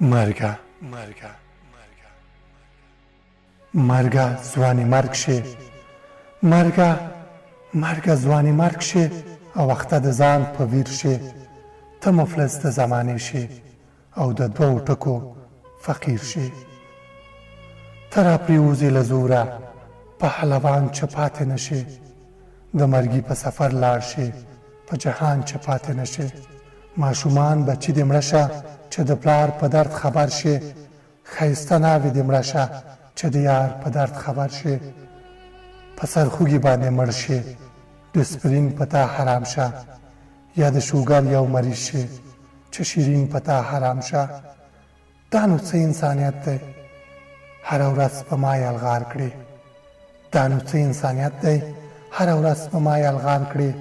مرګه مرګه ځواني مرګ شي، مرګه ځواني مرګ شي او وخته د ځان په ویر شي. ته مفلس د زمانې شي او د دوو ټکو فقیر شي. ته را پریوزې له زوره پهلوان چې پاتې نشي، د مرګي په سفر لاړ شي په جهان چې پاتې نشي. ماشومان بچي دې مړه شه چې د پلار په درد خبر شي، ښایسته ناوې دې مړه شه چې د یار په درد خبر شي. په سرخوږي باندې مړ شي ډسپرین په تا حرام شه، یا د شوګر یو مریض شي چې شیرین په تا حرام شه. دا نو څه انسانیت دی هره ورځ په ما یلغار کړي، دا نو څه انسانیت دی هره ورځ په ما یلغار کړي.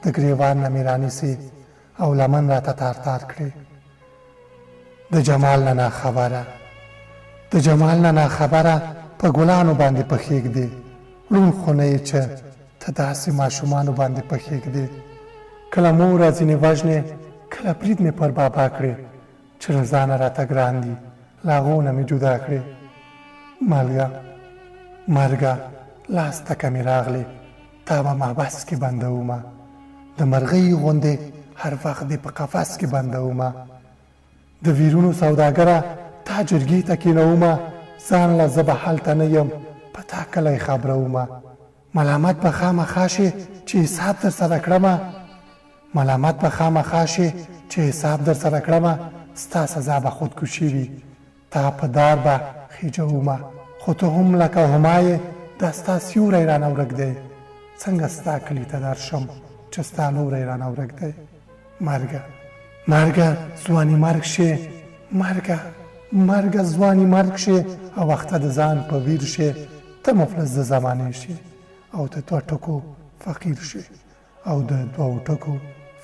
د ګریوان نه مې رانیسي او لمن راته تار تار کړي. د جمال نه ناخبره د جمال نه ناخبره په ګلانو باندې پخېږدي، ړوند خو نه یې چې ته داسې ماشومانو باندې پخېږدي. کله مور ځینې وژنې، کله برید مې پر بابا کړې چې له ځانه راته ګران دي له هغو نه مې جدا کړې. مرګه لاس تکه مې راغلې تا به محبس کې بندومه، د مرغۍ غوندې هر وخت دې په قفس کې بندومه. د ویرونو سوداګره تا جرګې ته کېنومه، ځان له زه به هلته نه یم په تا کلی خبرومه. ملامت به خامخا شي چې حساب در سره کړمه، ملامت به خامخا شي چې حساب در سره کړمه. ستا سزا به خودکشي وي، تا په دار به خیجومه. خو ته هم لکه همایې دا ستا سیوری رانه ورک دی، څنګه ستا کلي ته درشم چې ستا لوری رانه ورک دی. مرګه ځواني مرګ شي، مرګه ځواني مرګ شي او وخته د ځان په ویر شي. ته مفلس د زمانې شي او د دوه ټکو فقیر شي، او د دوه ټکو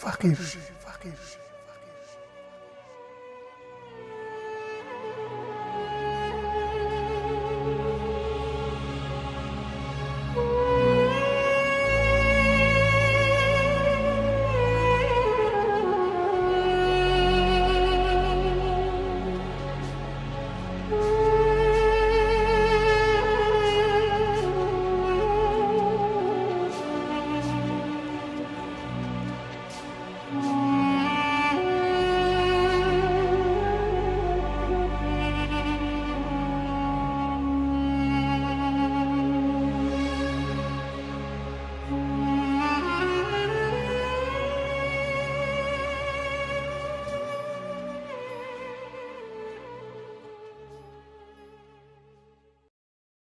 فقیر شي.